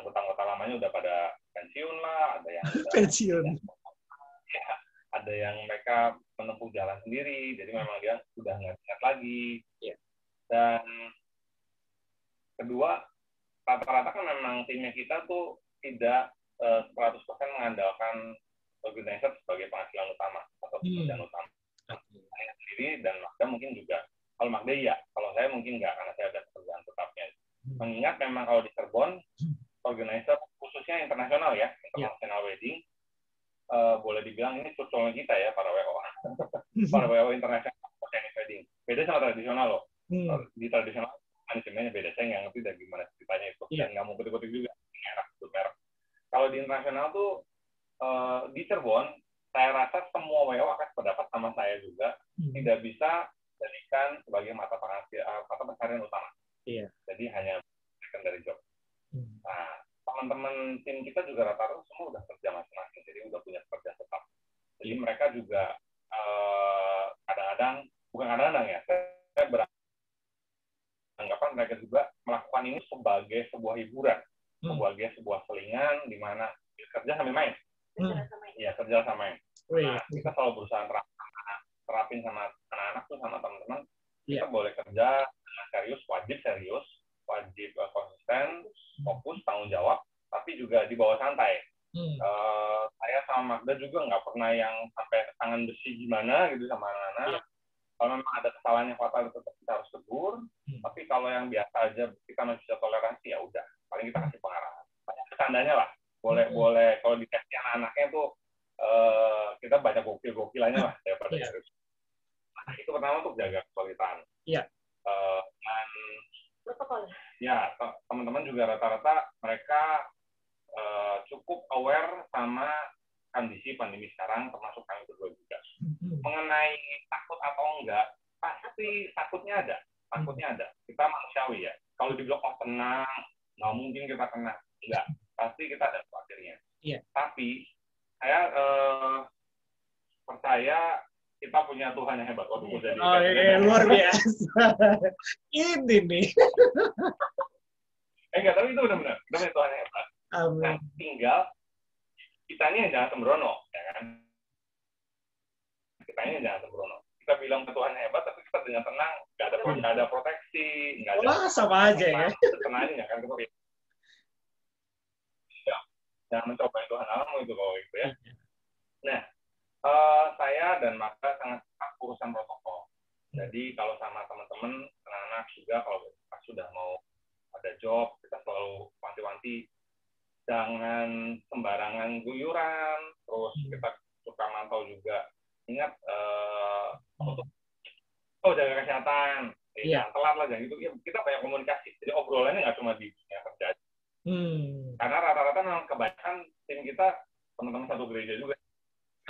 Anggota-anggota lamanya udah pada ganti pensiun lah, ada yang Pensiun. ya, ada yang mereka menempuh jalan sendiri, jadi memang dia sudah nggak ingat lagi. Yeah. Dan kedua, rata-rata kan memang timnya kita tuh tidak 100% mengandalkan organizer sebagai penghasilan utama atau pekerjaan utama. Saya sendiri dan Magda mungkin juga. Kalau Magda iya, kalau saya mungkin nggak, karena saya ada pekerjaan tetapnya. Mengingat memang kalau di Cirebon, organizer khususnya internasional ya, international wedding, boleh dibilang ini curcolnya kita ya, para WO. Para WO internasional wedding. Beda sama tradisional loh. Di tradisional manajemennya beda, saya nggak ngerti dari gimana ceritanya itu, dan nggak mau kutik-kutik juga merek. Kalau di internasional tuh di Cirebon, saya rasa semua WO akan berdapat sama saya juga, tidak bisa jadikan sebagai mata pencarian utama. Jadi hanya dari job. Nah, teman-teman tim kita juga rata-rata semua udah kerja masing-masing, jadi udah punya kerja tetap. Jadi mereka juga kadang-kadang, bukan kadang-kadang ya, saya beranggapan mereka juga melakukan ini sebagai sebuah hiburan, sebagai sebuah selingan di mana kerja sambil main. Iya, kerja sama main. Nah, kita selalu berusaha terapin sama anak-anak tuh, sama teman-teman. Kita boleh kerja dengan serius, wajib konsisten, fokus, tanggung jawab, tapi juga di bawah santai. Saya sama Magda juga nggak pernah yang sampai tangan besi gimana gitu sama anak-anak. Kalau memang ada kesalahan yang fatal, tetap kita harus tegur. Tapi kalau yang biasa aja kita masih bisa toleransi, ya udah. Paling kita kasih pengarahan. Banyak bercandanya lah. Boleh kalau di tes anak-anaknya tuh kita baca gokil-gokilannya lah daripada serius. Nah, itu pertama untuk jaga kesulitan. Dan ya, teman-teman juga rata-rata mereka cukup aware sama kondisi pandemi sekarang, termasuk kami berdua juga. Mengenai takut atau enggak, pasti takutnya ada. Kita manusiawi ya. Kalau dibilang tenang, nggak mungkin kita kena. Enggak. Pasti kita ada khawatirnya. Tapi saya percaya kita punya Tuhan yang hebat. Luar biasa. Ini nih. Enggak, tapi itu benar-benar. Kita punya Tuhan yang hebat. Nah, tinggal kitanya yang jangan sembrono, ya kan? Kitanya yang jangan sembrono. Kita bilang ke Tuhan hebat, tapi kita dengan tenang, nggak ada proteksi, nggak ada. Sama aja ya. Tenang aja, kan? Jangan mencoba Tuhan alam itu kalau gitu ya. Nah, saya dan Magda sangat urusan protokol. Jadi kalau sama teman-teman, anak-anak juga kalau sudah mau ada job, kita selalu wanti-wanti jangan sembarangan guyuran. Terus kita suka mantau juga. Ingat jaga kesehatan. Jangan telat lah, jangan gitu. Ya, kita banyak komunikasi. Jadi obrolannya nggak cuma di dunia kerja. Karena rata-rata memang kebanyakan tim kita teman-teman satu gereja juga.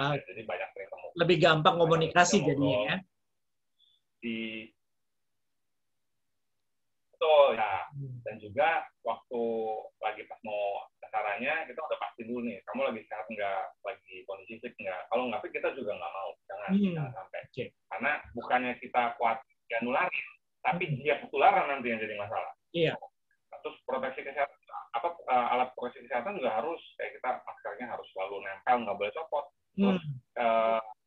Jadi banyak ketemu. Lebih gampang komunikasi jadinya ya. Betul ya. Dan juga waktu lagi pas mau acaranya kita udah pasti dulu nih, kamu lagi sehat nggak, lagi kondisi fit nggak. Kalau nggak fit kita juga nggak mau, jangan sampai. Karena bukannya kita kuat dia nularin, tapi dia ketularan nanti yang jadi masalah. Terus proteksi kesehatan, alat proteksi kesehatan juga harus, kayak kita maskernya harus selalu nempel, nggak boleh copot. Terus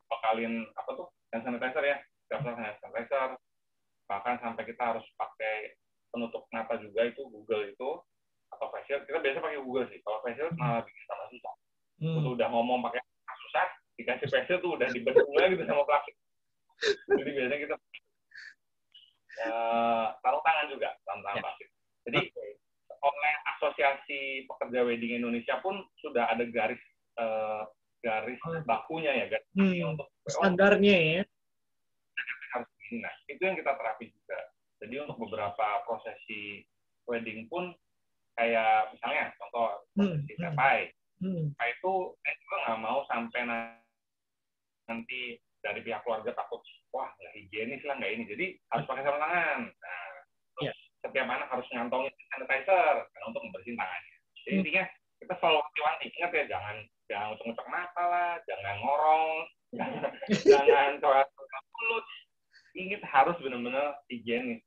bekalin hand sanitizer ya, hand sanitizer. Bahkan sampai kita harus pakai penutup mata juga, itu Google itu, atau face shield. Kita biasa pakai Google sih. Kalau face shield malah bikin sama susah. Udah ngomong pakai susah, dikasih face shield tuh udah dibentuknya gitu sama plastik. Jadi biasanya kita sarung tangan juga, sarung tangan plastik. Jadi oleh Asosiasi Pekerja Wedding Indonesia pun sudah ada garis bakunya ya, garis untuk standarnya ya. Harus begini. Nah, itu yang kita terapi juga. Jadi untuk beberapa prosesi wedding pun kayak misalnya contoh prosesi sepai, itu saya juga nggak mau sampai nanti dari pihak keluarga takut, wah nggak higienis lah, nggak ini. Jadi harus pakai sarung tangan. Nah, terus setiap anak harus ngantongin sanitizer untuk membersihin tangannya. Jadi intinya kita selalu wanti-wanti, ingat ya, jangan ngecek mata lah, jangan ngorong, jangan coret mulut. Ini harus benar-benar higienis.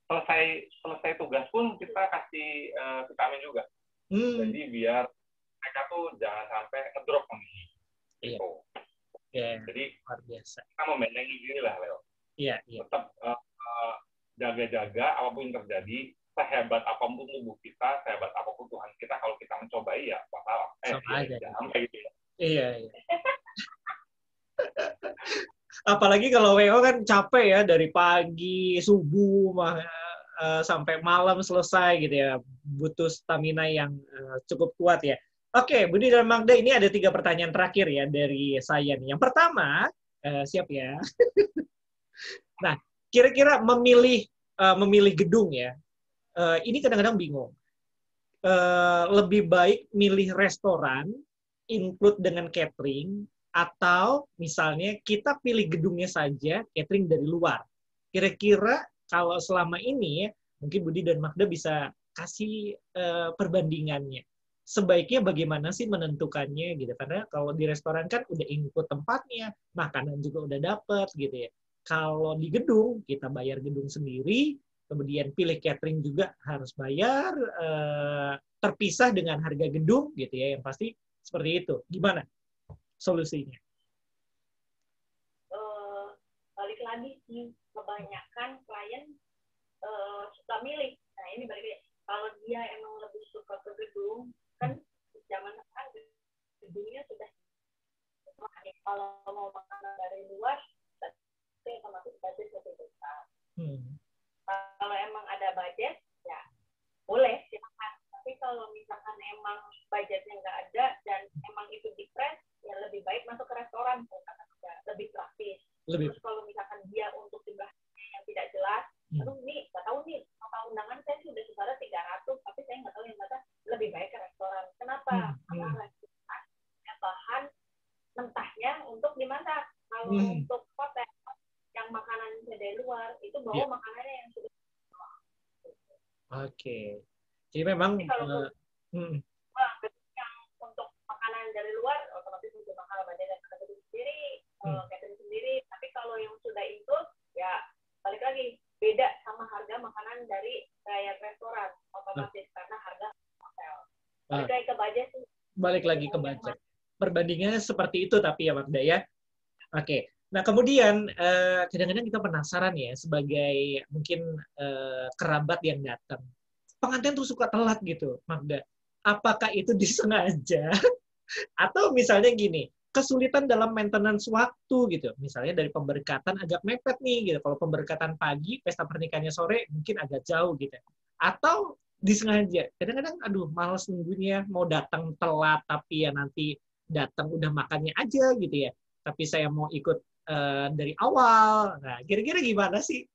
Selesai tugas pun kita kasih vitamin juga. Jadi biar mereka tuh jangan sampai ngedrop kondisi. Iya. Gitu. Jadi luar biasa. Kita membentengi diri lah, Leo. Iya. Tetap jaga-jaga apapun yang terjadi, sehebat apapun tubuh kita, sehebat apapun Tuhan kita, kalau kita mencobai ya masalah. Sama aja. Sampai gitu ya. Iya. Apalagi kalau WO kan capek ya, dari pagi, subuh, sampai malam selesai gitu ya. Butuh stamina yang cukup kuat ya. Oke, Budi dan Magda, ini ada 3 pertanyaan terakhir ya dari saya nih. Yang pertama, siap ya. Nah, kira-kira memilih gedung ya, ini kadang-kadang bingung. Lebih baik milih restoran, include dengan catering, atau misalnya kita pilih gedungnya saja, catering dari luar. Kira-kira kalau selama ini, mungkin Budi dan Magda bisa kasih perbandingannya. Sebaiknya bagaimana sih menentukannya gitu? Karena kalau di restoran kan udah include tempatnya, makanan juga udah dapet gitu ya. Kalau di gedung, kita bayar gedung sendiri, kemudian pilih catering juga harus bayar, terpisah dengan harga gedung gitu ya, yang pasti seperti itu. Gimana solusinya? Balik lagi sih, kebanyakan klien suka milih. Nah ini balik lagi, kalau dia emang lebih suka ke gedung, kan zaman sekarang gedungnya sudah, kalau mau makanan dari luar, otomatis budget lebih besar. Kalau emang ada budget, ya boleh silakan. Tapi kalau misalkan emang budgetnya nggak ada dan emang itu di-press, ya lebih baik masuk ke restoran, lebih praktis. Terus kalau misalkan dia untuk jumlahnya yang tidak jelas, aduh nih nggak tahu nih, total undangan saya sudah secara 300, tapi saya nggak tahu yang mana, lebih baik ke restoran. Kenapa? Karena restoran bahan mentahnya untuk dimasak. Kalau untuk hotel yang makanan dari luar itu bawa makanannya yang sudah. Oke. Jadi memang kalau yang untuk makanan dari luar otomatis lebih mahal, badan dan gedung sendiri, catering sendiri. Tapi kalau yang sudah itu ya balik lagi beda sama harga makanan dari kayak restoran otomatis karena harga hotel. Balik lagi ke budget sih. Balik lagi ke budget. Perbandingannya seperti itu tapi ya Magda ya. Oke. Nah kemudian kadang-kadang kita penasaran ya sebagai mungkin kerabat yang datang. Pengantin tuh suka telat gitu, Magda. Apakah itu disengaja? Atau misalnya gini, kesulitan dalam maintenance waktu gitu. Misalnya dari pemberkatan agak mepet nih gitu. Kalau pemberkatan pagi, pesta pernikahannya sore mungkin agak jauh gitu. Atau disengaja. Kadang-kadang aduh malas nunggunya, mau datang telat tapi ya nanti datang udah makannya aja gitu ya. Tapi saya mau ikut dari awal. Nah, kira-kira gimana sih?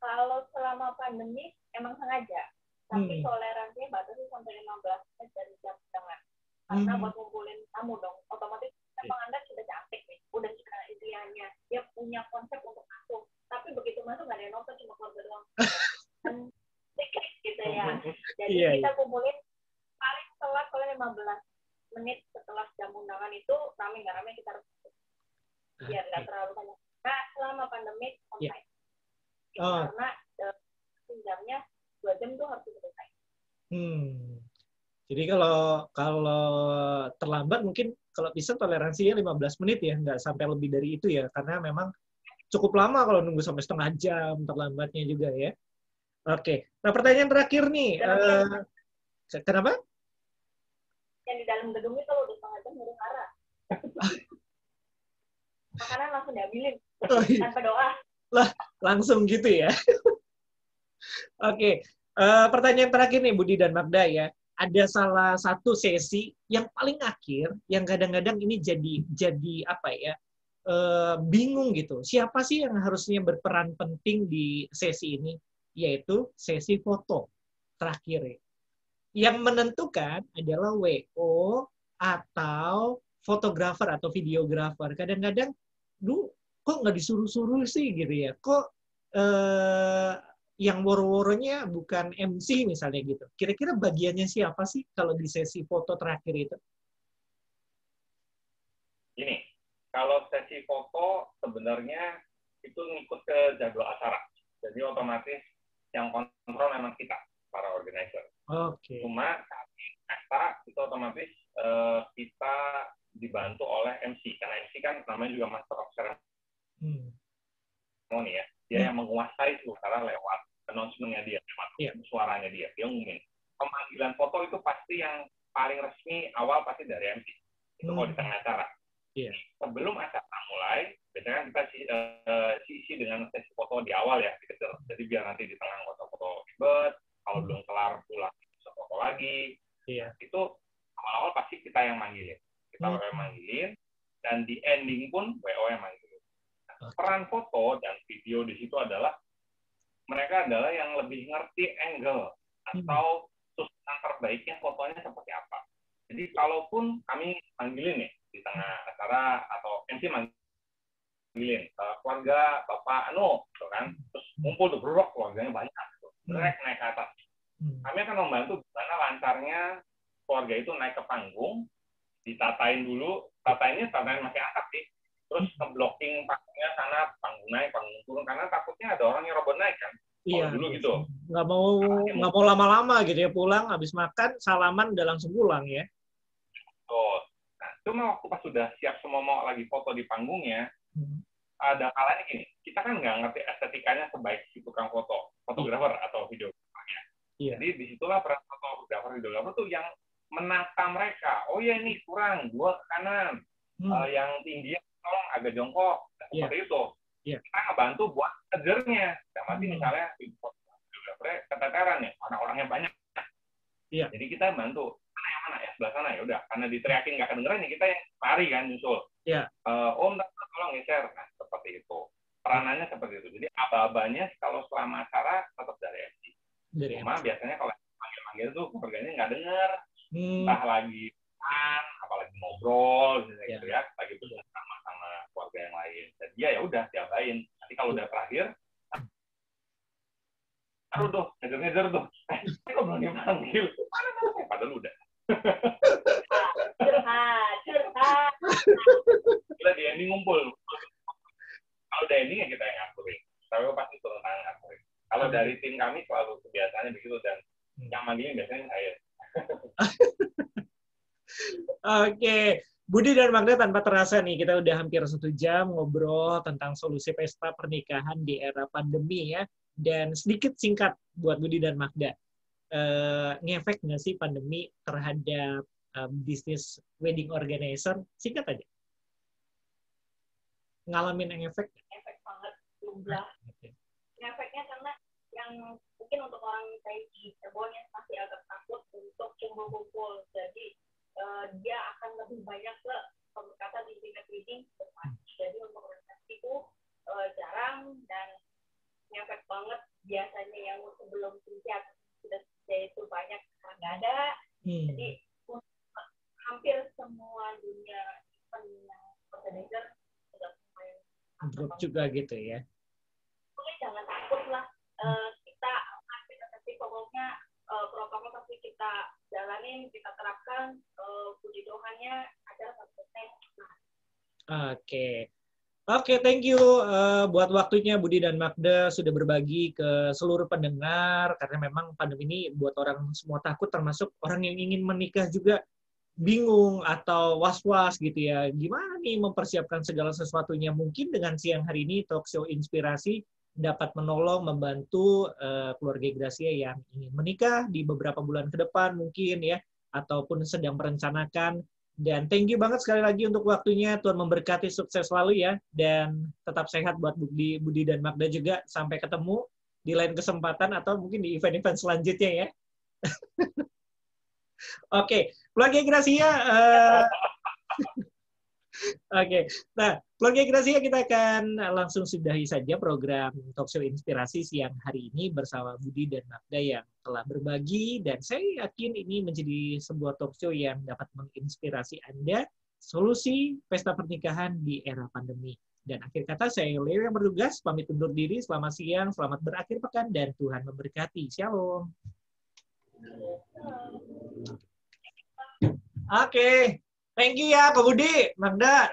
Kalau selama pandemi emang sengaja, tapi toleransinya batasi sampai 15 menit dari jam setengah. Karena buat ngumpulin tamu dong, otomatis pengantin sudah cantik nih, udah suka isiannya, dia punya konsep untuk masuk. Tapi begitu masuk nggak ada yang nonton, cuma keluarga doang. Dan sedikit gitu ya. Jadi kita kumpulin paling telat kalau 15 menit setelah jam undangan itu, rame nggak rame kita harus biar nggak terlalu banyak. Nah selama pandemi online. Karena jamnya 2 jam tuh harus selesai. Jadi kalau terlambat mungkin kalau bisa toleransinya 15 menit ya, nggak sampai lebih dari itu ya, karena memang cukup lama kalau nunggu sampai setengah jam terlambatnya juga ya. Oke, nah pertanyaan terakhir nih, kenapa? Yang di dalam gedung itu kalau udah setengah jam udah marah. Makanan langsung diambilin tanpa doa. Lah, langsung gitu ya. Oke, pertanyaan terakhir nih Budi dan Magda ya. Ada salah satu sesi yang paling akhir, yang kadang-kadang ini jadi apa ya, bingung gitu. Siapa sih yang harusnya berperan penting di sesi ini? Yaitu sesi foto terakhir. Yang menentukan adalah WO atau fotografer atau videografer. Kadang-kadang, kok nggak disuruh-suruh sih gitu ya? Kok yang woro-woronya bukan MC misalnya gitu. Kira-kira bagiannya siapa sih kalau di sesi foto terakhir itu? Gini, kalau sesi foto sebenarnya itu ngikut ke jadwal acara. Jadi otomatis yang kontrol memang kita. para organizer. Oke. Cuma saat di pesta itu otomatis kita dibantu oleh MC, karena MC kan namanya juga Master of Ceremony ya. Dia yang menguasai suara lewat announcement-nya dia, lewat suaranya dia ngumumin. Pemanggilan foto itu pasti yang paling resmi awal pasti dari MC. Itu kalau di tengah acara. Sebelum acara mulai, biasanya kita isi dengan sesi foto di awal ya, gitu. Jadi biar nanti di tengah foto-foto ribet, kalau belum kelar pulang bisa foto lagi. Itu awal-awal pasti kita yang manggilin. Kita yang manggilin, dan di ending pun WO yang manggilin. Nah, peran foto dan video di situ adalah mereka adalah yang lebih ngerti angle atau susunan terbaiknya fotonya seperti apa. Jadi kalaupun kami manggilin nih di tengah acara atau MC manggilin keluarga Bapak Anu, gitu kan, terus ngumpul tuh berok keluarganya banyak, naik ke atas. Kami akan membantu gimana lancarnya keluarga itu naik ke panggung, ditatain dulu, tatain masih angkat sih, terus ngeblocking panggungnya sana, panggung naik, panggung turun, karena takutnya ada orang yang robot naik kan. Iya, dulu gitu. Nggak mau lama-lama gitu ya, pulang habis makan salaman udah langsung pulang ya. Betul. Nah, cuma waktu pas sudah siap semua mau lagi foto di panggungnya, ada kalanya gini, kita kan nggak ngerti estetikanya sebaik si tukang fotografer atau videografernya. Jadi disitulah peran fotografer videografer tuh yang menata mereka. Oh ya ini kurang, dua ke kanan, yang tinggi tolong agak jongkok, seperti itu. Kita ngebantu buat ngejernya. Mati misalnya videografernya keteteran ya, orang-orangnya banyak. Jadi kita bantu. Mana ya, sebelah sana ya udah, karena diteriakin nggak kedengeran ya kita yang lari kan nyusul. Om tolong geser. Nah, seperti itu. Peranannya seperti itu. Jadi aba-abanya kalau selama acara tetap dari MC. Cuma biasanya kalau manggil-manggil tuh keluarganya nggak denger. Entah lagi apalagi ngobrol gitu ya, lagi bersama sama keluarga yang lain. Dan dia ya udah diabain. Nanti kalau udah terakhir, aduh tuh, ngejar-ngejar tuh. Kok belum dipanggil? Mana? Padahal udah. Curhat. Kita di ending ngumpul. Kalau udah ending ya kita yang ngaturin. Tapi pasti turun tangan ngaturin. Kalau dari tim kami selalu kebiasaannya begitu, dan yang manggilin biasanya saya. Oke, Budi dan Magda, tanpa terasa nih kita udah hampir 1 jam ngobrol tentang solusi pesta pernikahan di era pandemi ya. Dan sedikit singkat buat Budi dan Magda, ngefek nggak sih pandemi terhadap bisnis wedding organizer? Singkat aja. Ngalamin ngefek? Efek banget, jumlah. Ngefeknya karena yang mungkin untuk orang kayak di Cirebon yang masih agak takut untuk kumpul-kumpul. Jadi dia akan lebih banyak ke pendekatan di tingkat wedding. Jadi untuk resepsi itu jarang, dan ngefek banget. Biasanya yang sebelum tingkat sudah itu banyak, sekarang nggak ada. Jadi hampir semua dunia organizer sudah mulai drop juga gitu ya. Mungkin jangan takut lah, kita masih tetap pokoknya protokol pasti kita jalanin, kita terapkan, puji Tuhannya ada 100%. Oke, thank you buat waktunya Budi dan Magda sudah berbagi ke seluruh pendengar, karena memang pandemi ini buat orang semua takut, termasuk orang yang ingin menikah juga bingung atau was-was gitu ya. Gimana nih mempersiapkan segala sesuatunya? Mungkin dengan siang hari ini talk show inspirasi dapat menolong, membantu keluarga Gracia yang ingin menikah di beberapa bulan ke depan mungkin ya, ataupun sedang merencanakan. Dan thank you banget sekali lagi untuk waktunya. Tuhan memberkati, sukses selalu ya. Dan tetap sehat buat Budi dan Magda juga. Sampai ketemu di lain kesempatan atau mungkin di event-event selanjutnya ya. Oke, keluarga Gracia. Oke, nah keluarga Gracia, kita akan langsung sudahi saja program Talkshow Inspirasi siang hari ini bersama Budi dan Magda yang telah berbagi, dan saya yakin ini menjadi sebuah talkshow yang dapat menginspirasi Anda solusi pesta pernikahan di era pandemi. Dan akhir kata saya Leo yang bertugas pamit undur diri. Selamat siang, selamat berakhir pekan, dan Tuhan memberkati. Shalom. Oke. Thank you ya, Kak Budi, Magda.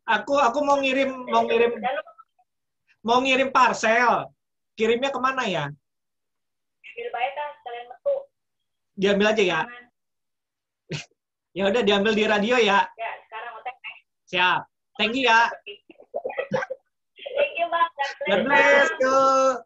Aku mau ngirim parcel. Kirimnya kemana ya? Ambil baik dah, sekalian metu. Diambil aja ya. Ya udah diambil di radio ya. Ya, sekarang OTP. Siap. Thank you ya. Thank you, Bang. God bless. Yo.